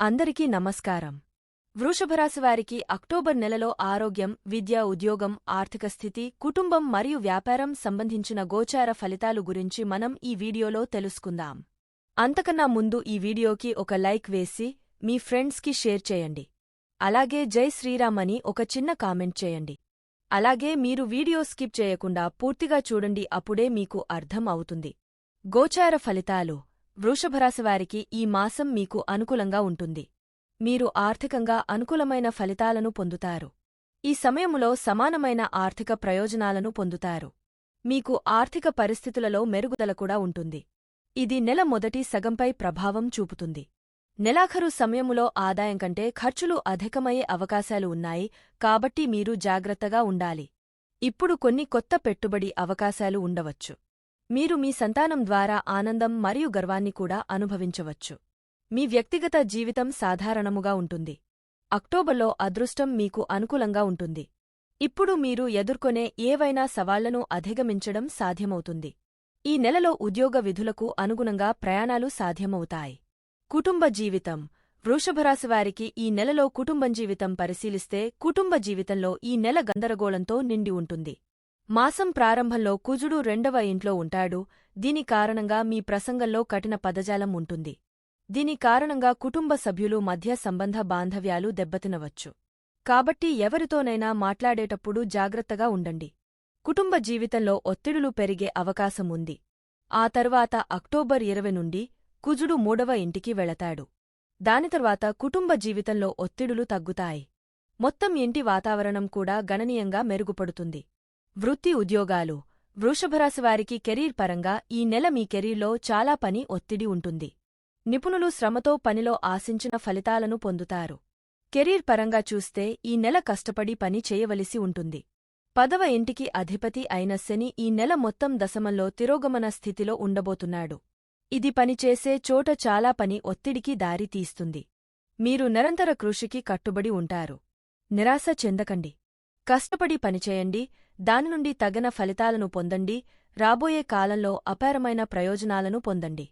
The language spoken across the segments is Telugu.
అందరికీ నమస్కారం. వృషభరాశివారికి అక్టోబర్ నెలలో ఆరోగ్యం, విద్య, ఉద్యోగం, ఆర్థిక స్థితి, కుటుంబం మరియు వ్యాపారం సంబంధించిన గోచార ఫలితాలు గురించి మనం ఈ వీడియోలో తెలుసుకుందాం. అంతకన్నా ముందు ఈ వీడియోకి ఒక లైక్ వేసి మీ ఫ్రెండ్స్కి షేర్ చేయండి. అలాగే జై శ్రీరామ్ అని ఒక చిన్న కామెంట్ చేయండి. అలాగే మీరు వీడియో స్కిప్ చేయకుండా పూర్తిగా చూడండి, అప్పుడే మీకు అర్థం అవుతుంది. గోచార ఫలితాలు. వృషభరాశివారికి ఈ మాసం మీకు అనుకూలంగా ఉంటుంది. మీరు ఆర్థికంగా అనుకూలమైన ఫలితాలను పొందుతారు. ఈ సమయములో సమానమైన ఆర్థిక ప్రయోజనాలను పొందుతారు. మీకు ఆర్థిక పరిస్థితులలో మెరుగుదల కూడా ఉంటుంది. ఇది నెల మొదటి సగంపై ప్రభావం చూపుతుంది. నెలాఖరు సమయములో ఆదాయం కంటే ఖర్చులు అధికమయ్యే అవకాశాలు ఉన్నాయి, కాబట్టి మీరు జాగ్రత్తగా ఉండాలి. ఇప్పుడు కొన్ని కొత్త పెట్టుబడి అవకాశాలు ఉండవచ్చు. మీరు మీ సంతానం ద్వారా ఆనందం మరియు గర్వాన్ని కూడా అనుభవించవచ్చు. మీ వ్యక్తిగత జీవితం సాధారణముగా ఉంటుంది. అక్టోబర్లో అదృష్టం మీకు అనుకూలంగా ఉంటుంది. ఇప్పుడు మీరు ఎదుర్కొనే ఏవైనా సవాళ్లను అధిగమించడం సాధ్యమవుతుంది. ఈ నెలలో ఉద్యోగ విధులకు అనుగుణంగా ప్రయాణాలు సాధ్యమవుతాయి. కుటుంబ జీవితం. వృషభరాశివారికి ఈ నెలలో కుటుంబం జీవితం పరిశీలిస్తే కుటుంబ జీవితంలో ఈ నెల గందరగోళంతో నిండి ఉంటుంది. మాసం ప్రారంభంలో కుజుడు 2వ ఇంట్లో ఉంటాడు. దీని కారణంగా మీ ప్రసంగంలో కఠిన పదజాలం ఉంటుంది. దీని కారణంగా కుటుంబ సభ్యులు మధ్య సంబంధ బాంధవ్యాలు దెబ్బతినవచ్చు. కాబట్టి ఎవరితోనైనా మాట్లాడేటప్పుడు జాగ్రత్తగా ఉండండి. కుటుంబ జీవితంలో ఒత్తిడులు పెరిగే అవకాశం ఉంది. ఆ తర్వాత అక్టోబర్ 20 నుండి కుజుడు 3వ ఇంటికి వెళతాడు. దాని తర్వాత కుటుంబ జీవితంలో ఒత్తిడులు తగ్గుతాయి. మొత్తం ఇంటి వాతావరణం కూడా గణనీయంగా మెరుగుపడుతుంది. వృత్తి, ఉద్యోగాలు. వృషభరాశివారికి కెరీర్ పరంగా ఈ నెల మీ కెరీర్లో చాలా పని ఒత్తిడి ఉంటుంది. నిపుణులు శ్రమతో పనిలో ఆశించిన ఫలితాలను పొందుతారు. కెరీర్ పరంగా చూస్తే ఈ నెల కష్టపడి పని చేయవలసి ఉంటుంది. 10వ ఇంటికి అధిపతి అయిన శని ఈ నెల మొత్తం దశమంలో తిరోగమన స్థితిలో ఉండబోతున్నాడు. ఇది పనిచేసే చోట చాలా పని ఒత్తిడికి దారి తీస్తుంది. మీరు నిరంతర కృషికి కట్టుబడి ఉంటారు. నిరాశ చెందకండి. కష్టపడి పనిచేయండి, దాని నుండి తగిన ఫలితాలను పొందండి. రాబోయే కాలంలో అపారమైన ప్రయోజనాలను పొందండి.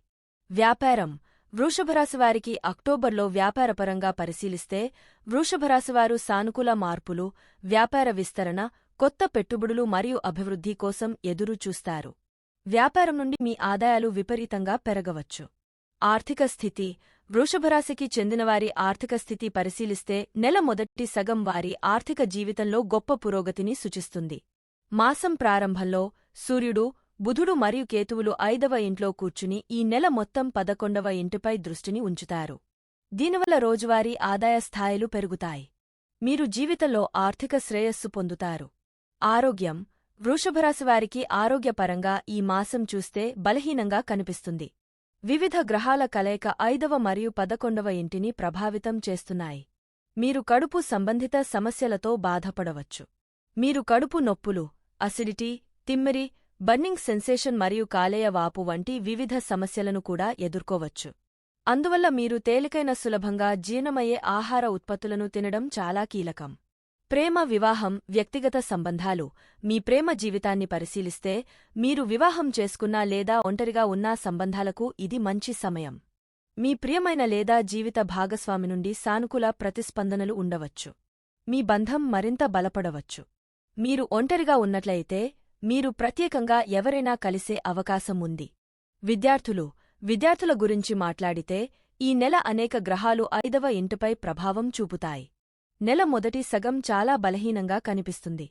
వ్యాపారం. వృషభరాశివారికి అక్టోబర్లో వ్యాపారపరంగా పరిశీలిస్తే వృషభరాశివారు సానుకూల మార్పులు, వ్యాపార విస్తరణ, కొత్త పెట్టుబడులు మరియు అభివృద్ధి కోసం ఎదురు చూస్తారు. వ్యాపారం నుండి మీ ఆదాయాలు విపరీతంగా పెరగవచ్చు. ఆర్థిక స్థితి. వృషభరాశికి చెందినవారి ఆర్థిక స్థితి పరిశీలిస్తే నెల మొదటి సగం వారి ఆర్థిక జీవితంలో గొప్ప పురోగతిని సూచిస్తుంది. మాసం ప్రారంభంలో సూర్యుడు, బుధుడు మరియు కేతువులు 5వ ఇంట్లో కూర్చుని ఈ నెల మొత్తం 11వ ఇంటిపై దృష్టిని ఉంచుతారు. దీనివల్ల రోజువారీ ఆదాయ స్థాయిలు పెరుగుతాయి. మీరు జీవితంలో ఆర్థిక శ్రేయస్సు పొందుతారు. ఆరోగ్యం. వృషభరాశివారికి ఆరోగ్యపరంగా ఈ మాసం చూస్తే బలహీనంగా కనిపిస్తుంది. వివిధ గ్రహాల కలయిక 5వ మరియు 11వ ఇంటిని ప్రభావితం చేస్తున్నాయి. మీరు కడుపు సంబంధిత సమస్యలతో బాధపడవచ్చు. మీరు కడుపు నొప్పులు, అసిడిటీ, తిమ్మిరి, బర్నింగ్ సెన్సేషన్ మరియు కాలేయ వాపు వంటి వివిధ సమస్యలను కూడా ఎదుర్కోవచ్చు. అందువల్ల మీరు తేలికైన సులభంగా జీర్ణమయ్యే ఆహార ఉత్పత్తులను తినడం చాలా కీలకం. ప్రేమ, వివాహం, వ్యక్తిగత సంబంధాలు. మీ ప్రేమ జీవితాన్ని పరిశీలిస్తే మీరు వివాహం చేసుకున్నా లేదా ఒంటరిగా ఉన్నా సంబంధాలకు ఇది మంచి సమయం. మీ ప్రియమైన లేదా జీవిత భాగస్వామి నుండి సానుకూల ప్రతిస్పందనలు ఉండవచ్చు. మీ బంధం మరింత బలపడవచ్చు. మీరు ఒంటరిగా ఉన్నట్లయితే మీరు ప్రత్యేకంగా ఎవరైనా కలిసే అవకాశం ఉంది. విద్యార్థుల గురించి మాట్లాడితే ఈ నెల అనేక గ్రహాలు 5వ ఇంటిపై ప్రభావం చూపుతాయి. నెల మొదటి సగం చాలా బలహీనంగా కనిపిస్తుంది.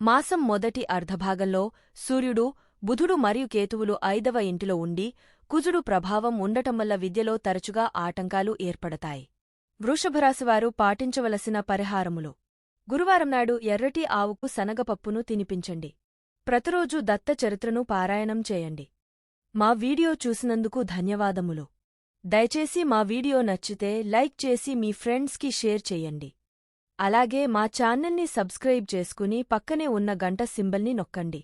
మాసం మొదటి అర్ధభాగంలో సూర్యుడు, బుధుడు మరియు కేతువులు 5వ ఇంటిలో ఉండి కుజుడు ప్రభావం ఉండటం వల్ల విద్యలో తరచుగా ఆటంకాలు ఏర్పడతాయి. వృషభరాశివారు పాటించవలసిన పరిహారములు. గురువారం నాడు ఎర్రటి ఆవుకు శనగపప్పును తినిపించండి. ప్రతిరోజూ దత్త చరిత్రను పారాయణం చేయండి. మా వీడియో చూసినందుకు ధన్యవాదములు. దయచేసి మా వీడియో నచ్చితే లైక్ చేసి మీ ఫ్రెండ్స్కి షేర్ చేయండి. అలాగే మా ఛానల్ని సబ్స్క్రైబ్ చేసుకుని పక్కనే ఉన్న గంట సింబల్ని నొక్కండి.